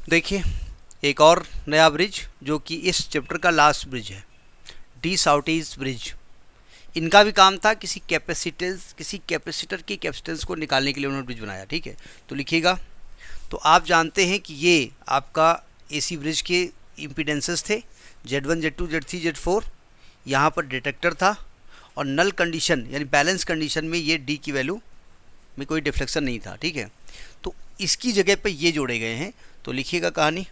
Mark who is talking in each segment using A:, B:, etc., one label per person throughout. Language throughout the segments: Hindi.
A: देखिए एक और नया ब्रिज जो कि इस चैप्टर का लास्ट ब्रिज है, डी साउटीज ब्रिज। इनका भी काम था किसी कैपेसिटर की कैपेसिटेंस को निकालने के लिए उन्होंने ब्रिज बनाया। ठीक है, तो लिखिएगा। तो आप जानते हैं कि ये आपका एसी ब्रिज के इम्पीडेंसेस थे Z1 Z2 Z3 Z4। यहाँ पर डिटेक्टर था और नल कंडीशन यानी बैलेंस कंडीशन में ये डी की वैल्यू में कोई डिफ्लेक्शन नहीं था। ठीक है, तो इसकी जगह पे ये जोड़े गए हैं। तो लिखिएगा कहानी,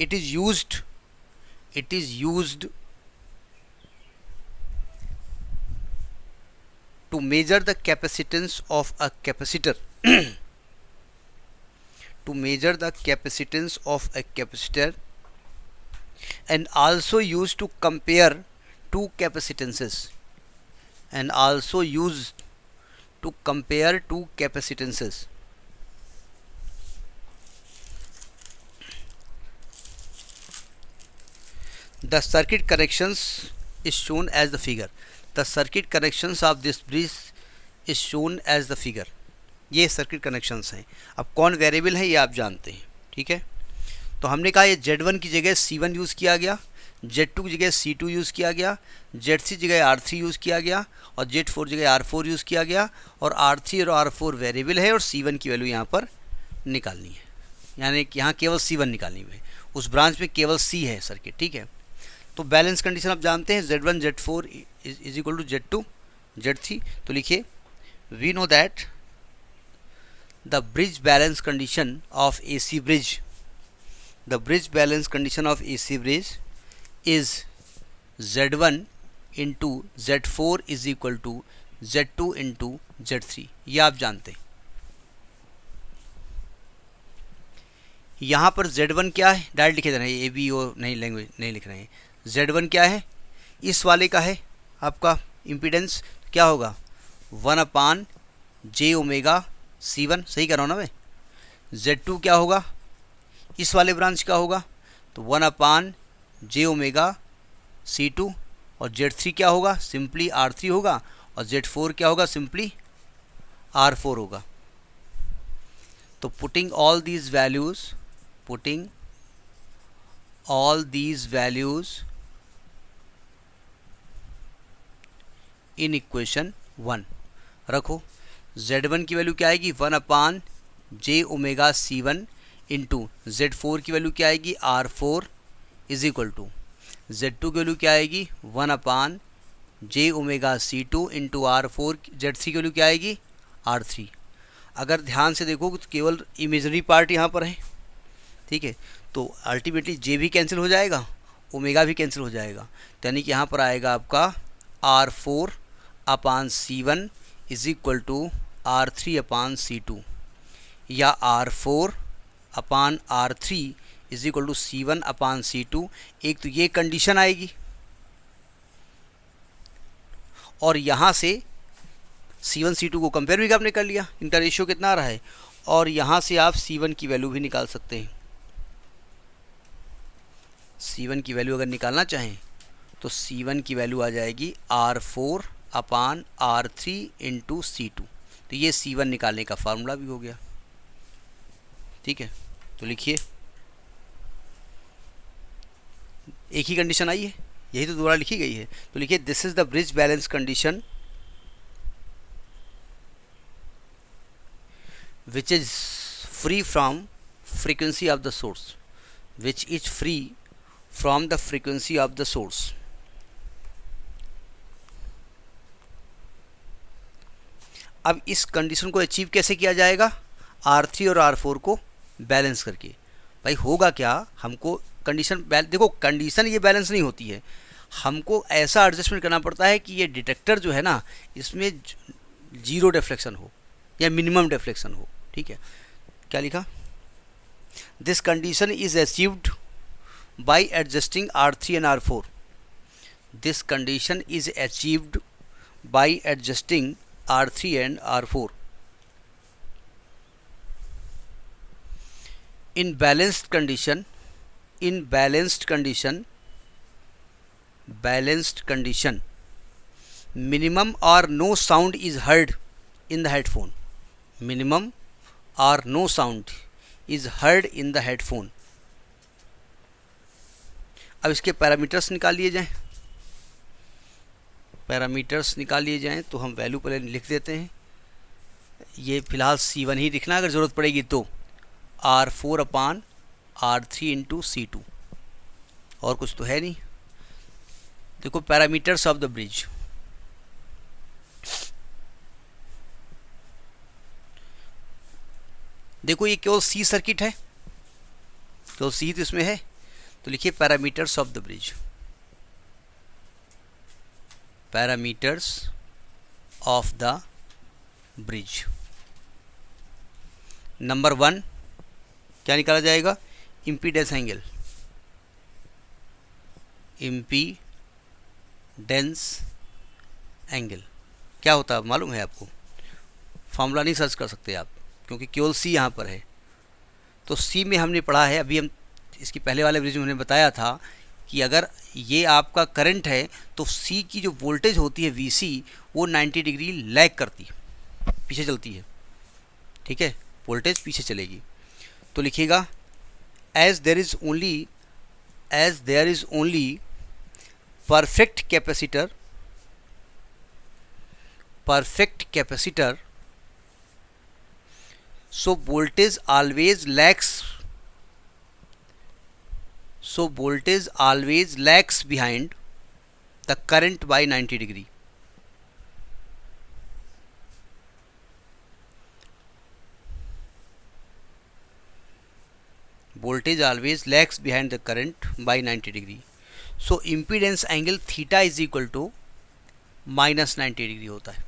A: it is used to measure the capacitance of a capacitor to measure the capacitance of a capacitor and also used to compare two capacitances The circuit connections is shown as the figure. The circuit connections of this bridge is shown as the figure. ये सर्किट कनेक्शंस हैं। अब कौन वेरिएबल है ये आप जानते हैं। ठीक है, तो हमने कहा ये Z1 की जगह C1 यूज़ किया गया, Z2 की जगह C2 यूज़ किया गया, Z3 की जगह R3 यूज़ किया गया और Z4 की जगह R4 यूज़ किया गया। और R3 और R4 वेरिएबल है और C1 की वैल्यू यहाँ पर निकालनी है, यानी कि यहाँ केवल C1 निकालनी है। उस ब्रांच में केवल C है सर्किट। ठीक है, तो बैलेंस कंडीशन आप जानते हैं Z1 Z4 is equal to Z2 Z3। तो लिखिए, we know that the bridge balance condition of AC bridge is Z1 into Z4 is equal to Z2 into Z3। ये आप जानते हैं। यहाँ पर Z1 क्या है, डायरेक्ट लिखे जा रहे हैं, ABO नहीं, लैंग्वेज नहीं लिख रहे हैं। Z1 क्या है, इस वाले का है आपका इम्पीडेंस, क्या होगा 1/j⍵ C1। सही कर रहा हूँ ना मैं। Z2 क्या होगा, इस वाले ब्रांच का होगा, तो 1/j⍵ C2। और Z3 क्या होगा, सिंपली R3 होगा। और Z4 क्या होगा, सिंपली R4 होगा। तो putting all these values in equation 1 रखो। Z1 की वैल्यू क्या आएगी, 1/j⍵ C1 इंटू Z4 की वैल्यू क्या आएगी, R4 is equal to Z2 की वैल्यू क्या आएगी, 1/j⍵ C2 into R4। Z3 की वैल्यू क्या आएगी, R3। अगर ध्यान से देखो तो केवल इमेजनरी पार्ट यहाँ पर है। ठीक है, तो अल्टीमेटली J भी कैंसिल हो जाएगा, ओमेगा भी कैंसिल हो जाएगा, तो यानी कि यहाँ पर आएगा आपका R4/C1 is equal to R3/C2 या R4/R3 is equal to C1/C2। एक तो ये कंडीशन आएगी और यहाँ से C1 C2 को कंपेयर भी आपने कर लिया, इनका रेशियो कितना आ रहा है। और यहाँ से आप C1 की वैल्यू भी निकाल सकते हैं। C1 की वैल्यू अगर निकालना चाहें तो C1 की वैल्यू आ जाएगी R4/R3 इंटू C2। तो ये C1 निकालने का फार्मूला भी हो गया। ठीक है, तो लिखिए, एक ही कंडीशन आई है, यही तो दोबारा लिखी गई है। तो लिखिए, this is the bridge balance condition which is free from frequency of the source, अब इस कंडीशन को अचीव कैसे किया जाएगा, R3 और R4 को बैलेंस करके। भाई होगा क्या, हमको कंडीशन देखो, कंडीशन ये बैलेंस नहीं होती है, हमको ऐसा एडजस्टमेंट करना पड़ता है कि ये डिटेक्टर जो है ना, इसमें 0 डिफ्लेक्शन हो या मिनिमम डिफ्लेक्शन हो। ठीक है, क्या लिखा, this condition is achieved by adjusting R3 and R4। This condition is achieved by adjusting R3 and R4 in balanced condition minimum or no sound is heard in the headphone. Minimum or no sound is heard in the headphone. अब इसके पैरामीटर्स निकाल लिए जाएं। पैरामीटर्स निकाल लिए जाएं तो हम वैल्यू पहले लिख देते हैं। ये फिलहाल C1 ही लिखना, अगर ज़रूरत पड़ेगी तो R4/R3 इंटू C2, और कुछ तो है नहीं। देखो पैरामीटर्स ऑफ द ब्रिज, देखो ये केवल C सर्किट है, केवल C तो इसमें है, तो लिखिए parameters of the bridge. Parameters of the bridge, number 1 क्या निकाला जाएगा? Impedance angle. इम्पीडेंस एंगल क्या होता है मालूम है आपको? फॉर्मूला नहीं सर्च कर सकते आप, क्योंकि केवल C यहाँ पर है। तो C में हमने पढ़ा है, अभी हम इसकी पहले वाले ब्रिज में हमने बताया था कि अगर ये आपका करंट है तो C की जो वोल्टेज होती है VC, वो 90 डिग्री लैग करती है, पीछे चलती है। ठीक है, वोल्टेज पीछे चलेगी। तो लिखिएगा as there is only perfect capacitor so voltage always lags behind the current by 90 degree। voltage always lags behind the current by 90 degree, so impedance angle theta is equal to -90 degree होता है।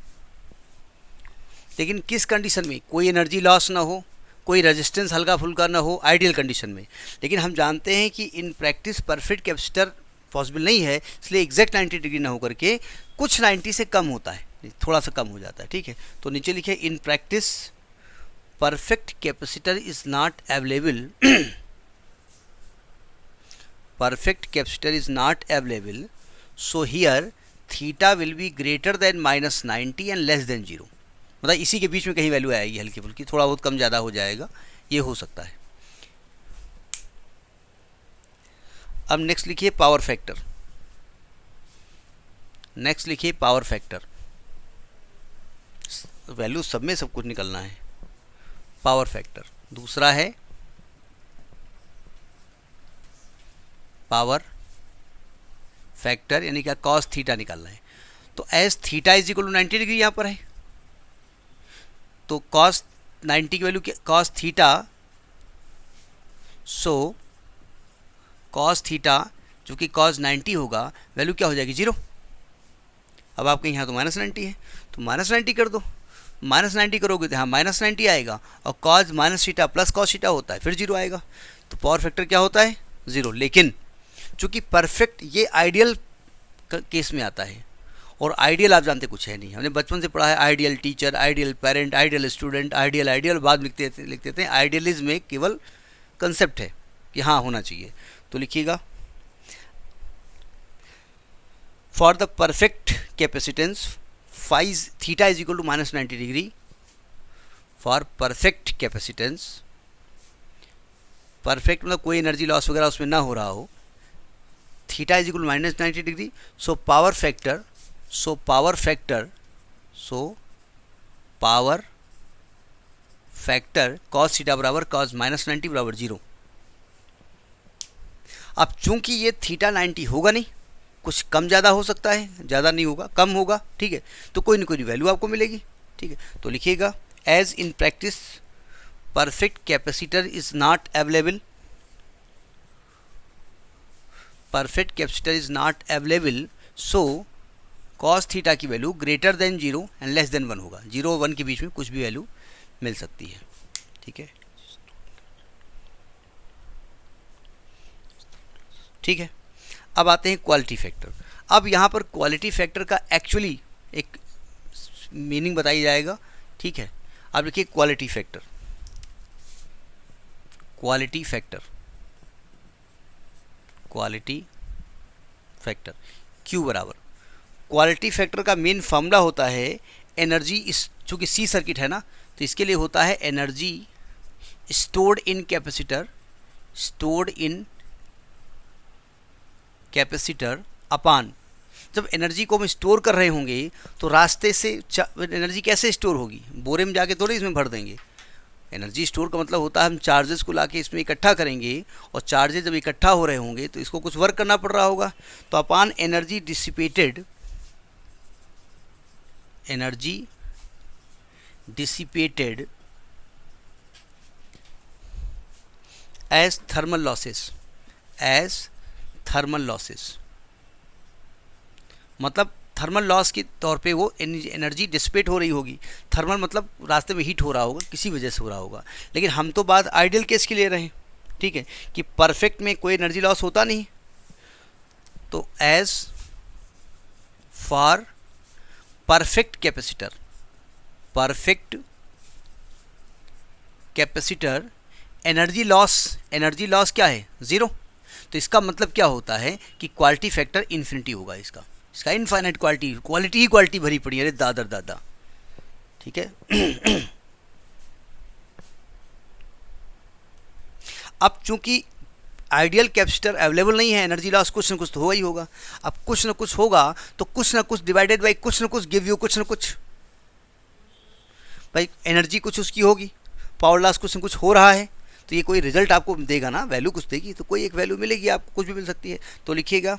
A: लेकिन किस कंडीशन में? कोई एनर्जी लॉस ना हो, कोई रेजिस्टेंस हल्का फुल्का ना हो, आइडियल कंडीशन में। लेकिन हम जानते हैं कि इन प्रैक्टिस परफेक्ट कैपेसिटर पॉसिबल नहीं है, इसलिए एग्जैक्ट 90 डिग्री ना होकर के कुछ 90 से कम होता है, थोड़ा सा कम हो जाता है। ठीक है, तो नीचे लिखे इन practice perfect capacitor is not available perfect capacitor is not available, so here theta will be greater than -90 and less then 0। मतलब इसी के बीच में कहीं वैल्यू आएगी, हल्की फुल्की, थोड़ा बहुत कम ज़्यादा हो जाएगा, ये हो सकता है। अब नेक्स्ट लिखिए पावर फैक्टर। नेक्स्ट लिखिए पावर फैक्टर, वैल्यू सब में सब कुछ निकलना है। पावर फैक्टर दूसरा है पावर फैक्टर, यानी क्या? कॉस थीटा निकालना है। तो as theta is equal to 90 degree यहाँ पर है, तो कॉस 90 की value cos theta, so cos theta जो कि कॉस 90 होगा, वैल्यू क्या हो जाएगी? 0। अब आपके यहाँ तो -90 है, तो -90 कर दो। -90 करोगे तो यहाँ -90 आएगा, और cos minus theta plus cos theta होता है, फिर 0 आएगा। तो पावर फैक्टर क्या होता है? 0। लेकिन चूँकि परफेक्ट ये आइडियल केस में आता है, और आइडियल आप जानते कुछ है नहीं, हमने बचपन से पढ़ा है ideal teacher, ideal parent, ideal student, ideal बाद लिखते थे। आइडियलिज्म में केवल कंसेप्ट है कि हाँ होना चाहिए। तो लिखिएगा for the perfect capacitance phase theta is equal to -90 degree. For perfect capacitance, perfect मतलब कोई एनर्जी लॉस वगैरह उसमें ना हो रहा हो, theta is equal to -90 degree. So power factor cos theta बराबर कॉस -90 बराबर 0। अब चूंकि ये थीटा 90 होगा नहीं, कुछ कम ज़्यादा हो सकता है, ज़्यादा नहीं होगा, कम होगा। ठीक है, तो कोई ना कोई वैल्यू आपको मिलेगी। ठीक है, तो लिखिएगा as in practice perfect capacitor is not available, perfect capacitor is not available, so cos theta की value greater than 0 and less than 1 होगा। 0 और 1 के बीच में कुछ भी वैल्यू मिल सकती है। ठीक है, ठीक है। अब आते हैं क्वालिटी फैक्टर। अब यहाँ पर क्वालिटी फैक्टर का एक्चुअली एक मीनिंग बताई जाएगा। ठीक है, अब लिखिए quality factor. Quality factor, quality factor Q बराबर, क्वालिटी फैक्टर का मेन फॉर्मूला होता है एनर्जी, इस चूँकि C सर्किट है ना, तो इसके लिए होता है energy stored in capacitor upon, जब एनर्जी को हम स्टोर कर रहे होंगे तो रास्ते से एनर्जी कैसे स्टोर होगी? बोरे में जाके थोड़ी इसमें भर देंगे। एनर्जी स्टोर का मतलब होता है हम चार्जेस को लाके इसमें इकट्ठा करेंगे, और चार्जेस जब इकट्ठा हो रहे होंगे तो इसको कुछ वर्क करना पड़ रहा होगा। तो upon energy dissipated as thermal losses, मतलब थर्मल लॉस के तौर पे वो एनर्जी डिसिपेट हो रही होगी। थर्मल मतलब रास्ते में हीट हो रहा होगा, किसी वजह से हो रहा होगा। लेकिन हम तो बात आइडियल केस की ले रहे हैं, ठीक है, कि परफेक्ट में कोई एनर्जी लॉस होता नहीं। तो as for perfect capacitor energy loss क्या है? ज़ीरो। तो इसका मतलब क्या होता है कि क्वालिटी फैक्टर इन्फिनिटी होगा। इसका इनफाइनाइट क्वालिटी भरी पड़ी है। अरे दादा, ठीक है। अब चूंकि आइडियल कैपेसिटर अवेलेबल नहीं है, एनर्जी लॉस कुछ ना कुछ तो होगा ही होगा। अब कुछ ना कुछ होगा तो कुछ ना कुछ डिवाइडेड बाई कुछ ना कुछ गिव यू कुछ ना कुछ, भाई एनर्जी कुछ उसकी होगी, पावर लॉस कुछ ना कुछ हो रहा है, तो ये कोई रिजल्ट आपको देगा ना, वैल्यू कुछ देगी, तो कोई एक वैल्यू मिलेगी आपको, कुछ भी मिल सकती है। तो लिखिएगा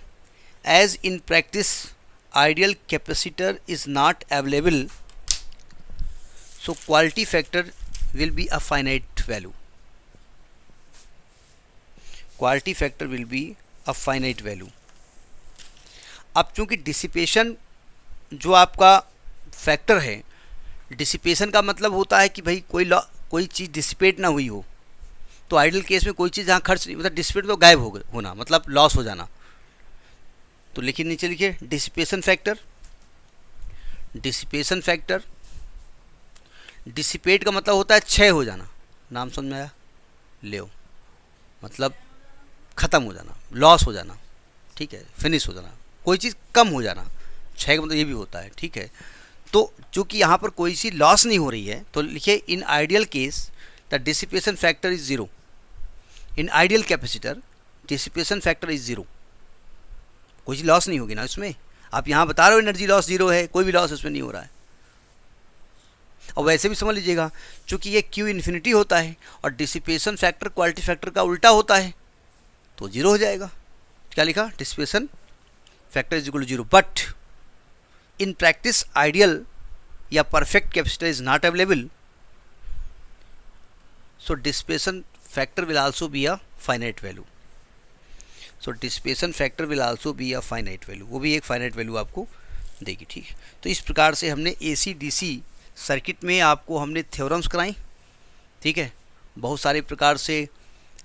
A: as in practice ideal capacitor is not available, so quality factor will be a finite value. Quality factor will be a finite value. अब चूंकि डिसिपेशन जो आपका फैक्टर है, डिसिपेशन का मतलब होता है कि भाई कोई चीज़ डिसिपेट ना हुई हो। तो आइडियल केस में कोई चीज़ जहाँ खर्च नहीं, मतलब डिसिपेट तो गायब होना, मतलब लॉस हो जाना। तो लिखिए, नीचे लिखिए डिसिपेशन फैक्टर। डिसिपेट का मतलब होता है क्षय हो जाना, नाम समझ में आया? ले मतलब ख़त्म हो जाना, लॉस हो जाना, ठीक है, फिनिश हो जाना, कोई चीज़ कम हो जाना। क्षय का मतलब ये भी होता है, ठीक है। तो चूँकि यहाँ पर कोई चीज़ लॉस नहीं हो रही है, तो लिखिए in ideal case the dissipation factor is zero. In ideal capacitor dissipation factor is zero. कोई चीज़ लॉस नहीं होगी ना इसमें। आप यहाँ बता रहे हो एनर्जी लॉस ज़ीरो है, कोई भी लॉस उसमें नहीं हो रहा है। और वैसे भी समझ लीजिएगा, चूँकि ये Q इन्फिनिटी होता है और डिसिपेशन फैक्टर क्वालिटी फैक्टर का उल्टा होता है, तो जीरो हो जाएगा। क्या लिखा? Dissipation factor is equal to zero. But in practice ideal या perfect capacitor is not available, so dissipation factor will also be a finite value. So dissipation factor will also be a finite value, वो भी एक फाइनाइट वैल्यू आपको देगी, ठीक है। तो इस प्रकार से हमने AC/DC सर्किट में आपको हमने थ्योरम्स कराई, ठीक है, बहुत सारे प्रकार से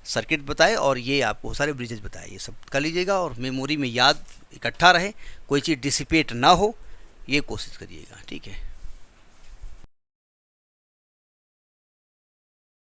A: सर्किट बताए, और ये आपको बहुत सारे ब्रिजेज बताए। ये सब कर लीजिएगा और मेमोरी में याद इकट्ठा रहे, कोई चीज़ डिसिपेट ना हो, ये कोशिश करिएगा, ठीक है।